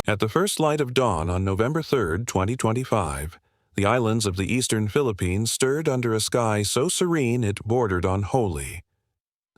At the first light of dawn on November 3, 2025, the islands of the eastern Philippines stirred under a sky so serene it bordered on holy.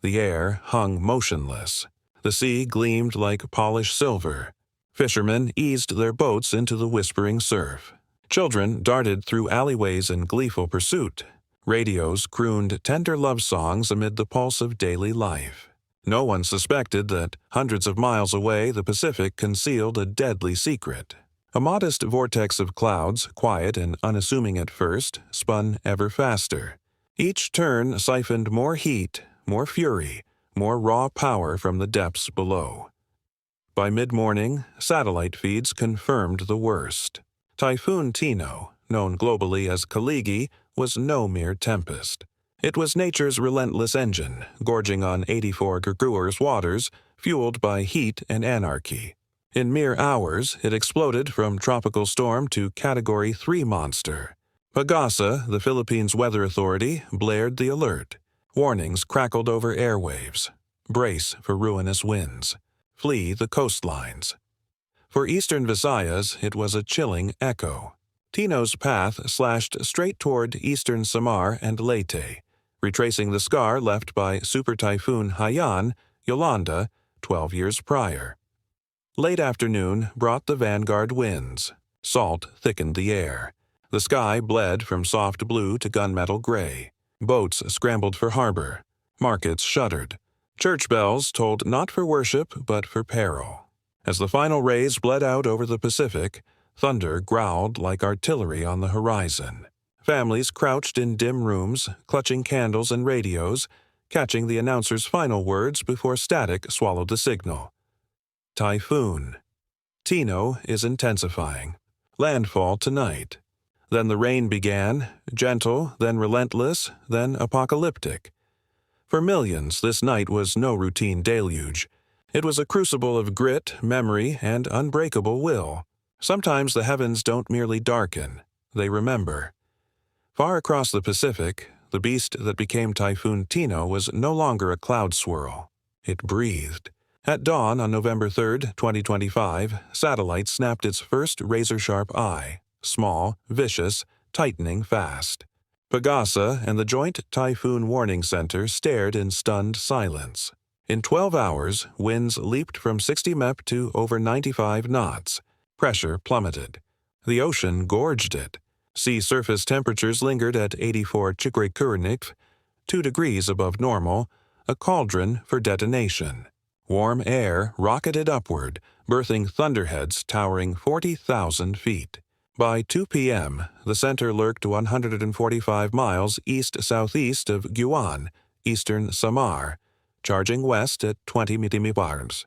The air hung motionless. The sea gleamed like polished silver. Fishermen eased their boats into the whispering surf. Children darted through alleyways in gleeful pursuit. Radios crooned tender love songs amid the pulse of daily life. No one suspected that hundreds of miles away the Pacific concealed a deadly secret. A modest vortex of clouds, quiet and unassuming at first, spun ever faster. Each turn siphoned more heat, more fury, more raw power from the depths below. By mid-morning, satellite feeds confirmed the worst. Typhoon Tino, known globally as Kalmaegi, was no mere tempest. It was nature's relentless engine, gorging on 84 Grewers waters, fueled by heat and anarchy. In mere hours, it exploded from tropical storm to Category 3 monster. Pagasa, the Philippines Weather Authority, blared the alert. Warnings crackled over airwaves. Brace for ruinous winds. Flee the coastlines. For eastern Visayas, it was a chilling echo. Tino's path slashed straight toward eastern Samar and Leyte, retracing the scar left by Super Typhoon Haiyan, Yolanda, 12 years prior. Late afternoon brought the vanguard winds. Salt thickened the air. The sky bled from soft blue to gunmetal gray. Boats scrambled for harbor. Markets shuddered. Church bells tolled not for worship but for peril. As the final rays bled out over the Pacific, thunder growled like artillery on the horizon. Families crouched in dim rooms, clutching candles and radios, catching the announcer's final words before static swallowed the signal. Typhoon. Tino is intensifying. Landfall tonight. Then the rain began, gentle, then relentless, then apocalyptic. For millions, this night was no routine deluge. It was a crucible of grit, memory, and unbreakable will. Sometimes the heavens don't merely darken, they remember. Far across the Pacific, the beast that became Typhoon Tino was no longer a cloud swirl. It breathed. At dawn on November 3, 2025, satellite snapped its first razor-sharp eye, small, vicious, tightening fast. Pagasa and the Joint Typhoon Warning Center stared in stunned silence. In 12 hours, winds leaped from 60 mep to over 95 knots. Pressure plummeted. The ocean gorged it. Sea surface temperatures lingered at 84 Chikrekurnik, 2 degrees above normal, a cauldron for detonation. Warm air rocketed upward, birthing thunderheads towering 40,000 feet. By 2 p.m., the center lurked 145 miles east-southeast of Guiuan, eastern Samar, charging west at 20 millibars.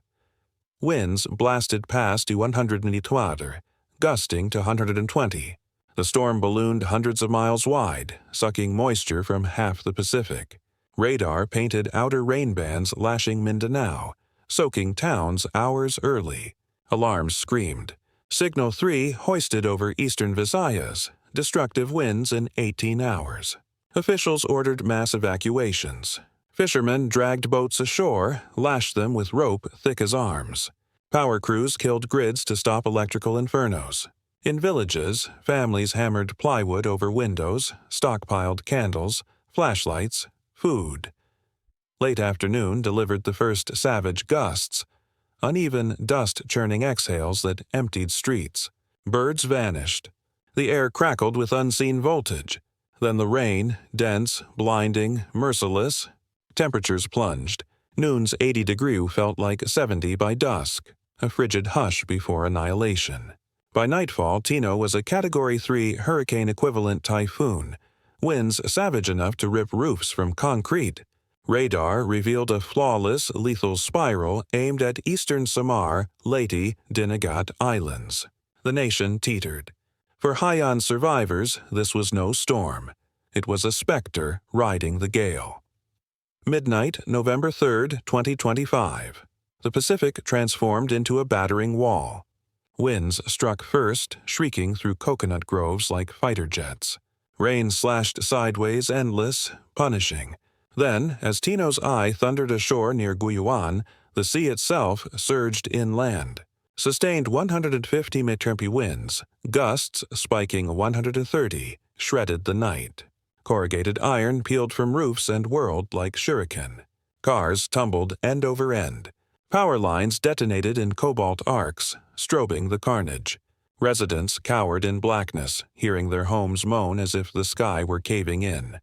Winds blasted past to 100 millituader, gusting to 120. The storm ballooned hundreds of miles wide, sucking moisture from half the Pacific. Radar painted outer rain bands lashing Mindanao, soaking towns hours early. Alarms screamed. Signal 3 hoisted over eastern Visayas, destructive winds in 18 hours. Officials ordered mass evacuations. Fishermen dragged boats ashore, lashed them with rope thick as arms. Power crews killed grids to stop electrical infernos. In villages, families hammered plywood over windows, stockpiled candles, flashlights, food. Late afternoon delivered the first savage gusts, uneven, dust-churning exhales that emptied streets. Birds vanished. The air crackled with unseen voltage. Then the rain, dense, blinding, merciless. Temperatures plunged. Noon's 80 felt like 70 by dusk, a frigid hush before annihilation. By nightfall, Tino was a Category 3 hurricane-equivalent typhoon, winds savage enough to rip roofs from concrete. Radar revealed a flawless, lethal spiral aimed at eastern Samar, Leyte, Dinagat Islands. The nation teetered. For Haiyan survivors, this was no storm. It was a specter riding the gale. Midnight, November 3, 2025. The Pacific transformed into a battering wall. Winds struck first, shrieking through coconut groves like fighter jets. Rain slashed sideways, endless, punishing. Then, as Tino's eye thundered ashore near Guiuan, The sea itself surged inland. Sustained 150 mph winds, gusts spiking 130, shredded the night. Corrugated iron peeled from roofs and whirled like shuriken. Cars tumbled end over end. Power lines detonated in cobalt arcs, strobing the carnage. Residents cowered in blackness, hearing their homes moan as if the sky were caving in.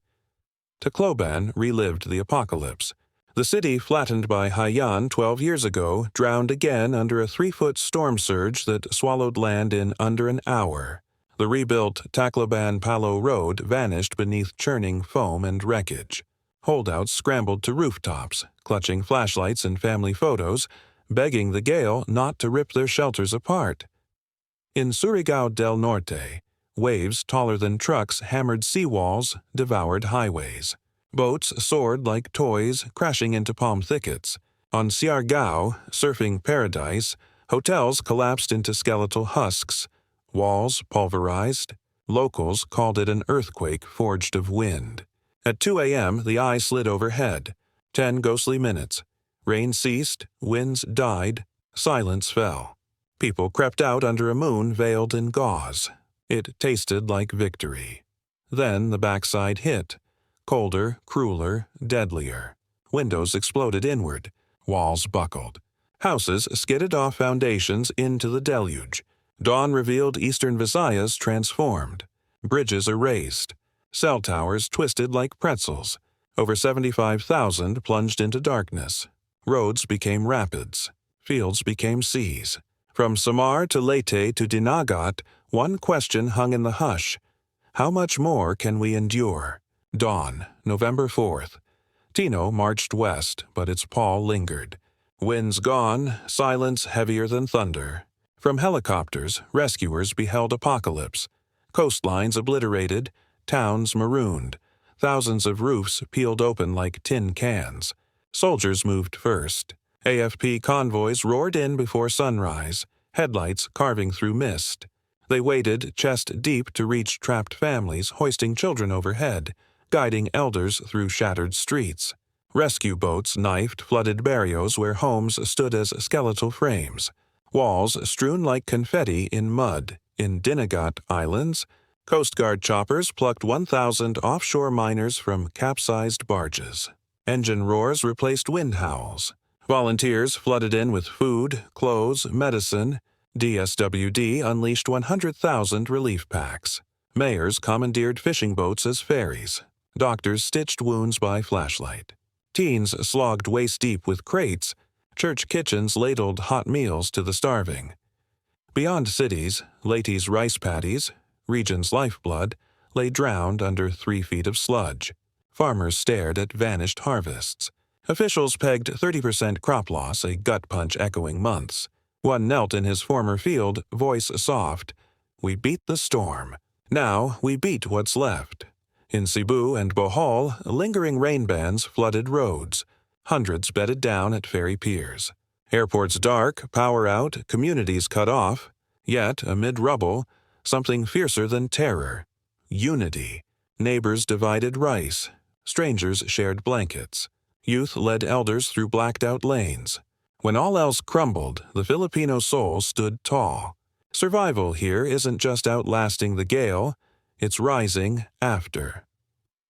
Tacloban relived the apocalypse. The city flattened by Haiyan 12 years ago drowned again under a 3-foot storm surge that swallowed land in under an hour. The rebuilt Tacloban-Palo Road vanished beneath churning foam and wreckage. Holdouts scrambled to rooftops, clutching flashlights and family photos, begging the gale not to rip their shelters apart. In Surigao del Norte, waves taller than trucks hammered seawalls, devoured highways. Boats soared like toys, crashing into palm thickets. On Surigao, surfing paradise, hotels collapsed into skeletal husks, walls pulverized. Locals called it an earthquake forged of wind. At 2 a.m., the eye slid overhead. 10 ghostly minutes. Rain ceased, winds died, silence fell. People crept out under a moon veiled in gauze. It tasted like victory. Then the backside hit. Colder, crueler, deadlier. Windows exploded inward. Walls buckled. Houses skidded off foundations into the deluge. Dawn revealed eastern Visayas transformed. Bridges erased. Cell towers twisted like pretzels. Over 75,000 plunged into darkness. Roads became rapids. Fields became seas. From Samar to Leyte to Dinagat, one question hung in the hush. How much more can we endure? Dawn, November 4th. Tino marched west, but its pall lingered. Winds gone, silence heavier than thunder. From helicopters, rescuers beheld apocalypse. Coastlines obliterated, towns marooned. Thousands of roofs peeled open like tin cans. Soldiers moved first. AFP convoys roared in before sunrise, headlights carving through mist. They waded chest deep to reach trapped families hoisting children overhead, guiding elders through shattered streets. Rescue boats knifed flooded barrios where homes stood as skeletal frames. Walls strewn like confetti in mud. In Dinagat Islands, Coast Guard choppers plucked 1,000 offshore miners from capsized barges. Engine roars replaced wind howls. Volunteers flooded in with food, clothes, medicine. DSWD unleashed 100,000 relief packs. Mayors commandeered fishing boats as ferries. Doctors stitched wounds by flashlight. Teens slogged waist-deep with crates. Church kitchens ladled hot meals to the starving. Beyond cities, Leyte's rice paddies, region's lifeblood, lay drowned under 3 feet of sludge. Farmers stared at vanished harvests. Officials pegged 30% crop loss, a gut punch echoing months. One knelt in his former field, voice soft. We beat the storm. Now we beat what's left. In Cebu and Bohol, lingering rain bands flooded roads. Hundreds bedded down at ferry piers. Airports dark, power out, communities cut off. Yet, amid rubble, something fiercer than terror. Unity. Neighbors divided rice. Strangers shared blankets. Youth led elders through blacked-out lanes. When all else crumbled, the Filipino soul stood tall. Survival here isn't just outlasting the gale, it's rising after.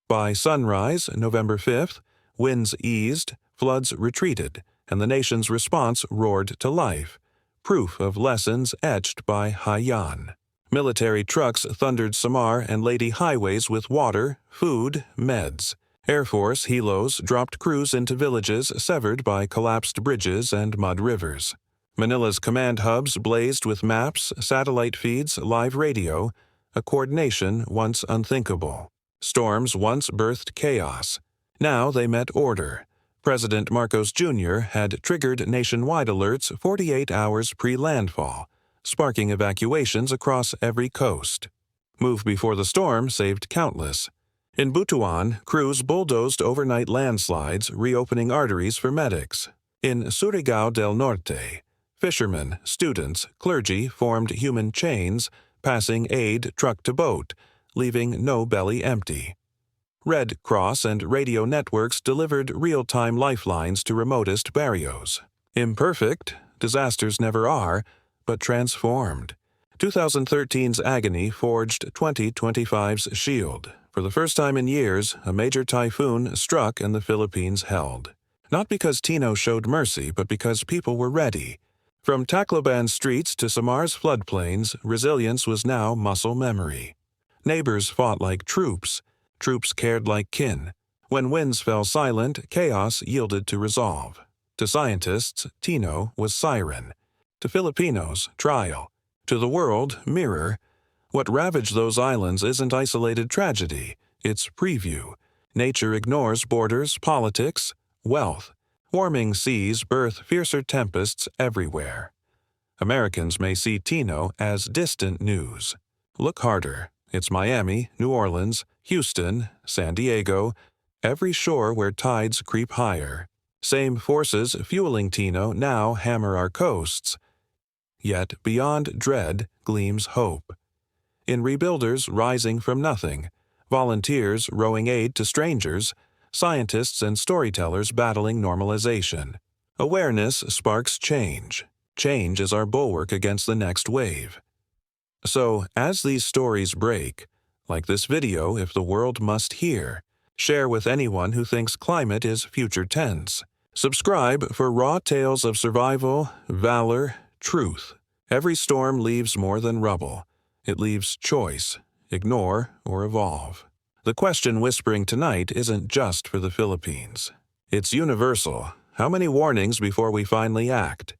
By sunrise, November 5th, winds eased, floods retreated, and the nation's response roared to life, proof of lessons etched by Haiyan. Military trucks thundered Samar and Leyte highways with water, food, meds. Air Force helos dropped crews into villages severed by collapsed bridges and mud rivers. Manila's command hubs blazed with maps, satellite feeds, live radio, a coordination once unthinkable. Storms once birthed chaos. Now they met order. President Marcos Jr. had triggered nationwide alerts 48 hours pre-landfall, sparking evacuations across every coast. Move before the storm saved countless. In Butuan, crews bulldozed overnight landslides, reopening arteries for medics. In Surigao del Norte, fishermen, students, clergy formed human chains, passing aid truck to boat, leaving no belly empty. Red Cross and radio networks delivered real-time lifelines to remotest barrios. Imperfect, disasters never are, but transformed. 2013's agony forged 2025's shield. For the first time in years, a major typhoon struck and the Philippines held. Not because Tino showed mercy, but because people were ready. From Tacloban streets to Samar's floodplains, resilience was now muscle memory. Neighbors fought like troops. Troops cared like kin. When winds fell silent, chaos yielded to resolve. To scientists, Tino was siren. To Filipinos, trial. To the world, mirror. What ravaged those islands isn't isolated tragedy, it's preview. Nature ignores borders, politics, wealth. Warming seas birth fiercer tempests everywhere. Americans may see Tino as distant news. Look harder. It's Miami, New Orleans, Houston, San Diego, every shore where tides creep higher. Same forces fueling Tino now hammer our coasts. Yet beyond dread gleams hope. In rebuilders rising from nothing, volunteers rowing aid to strangers, scientists and storytellers battling normalization. Awareness sparks change. Change is our bulwark against the next wave. So, as these stories break, like this video if the world must hear, share with anyone who thinks climate is future tense. Subscribe for raw tales of survival, valor, truth. Every storm leaves more than rubble. It leaves choice, ignore, or evolve. The question whispering tonight isn't just for the Philippines. It's universal. How many warnings before we finally act?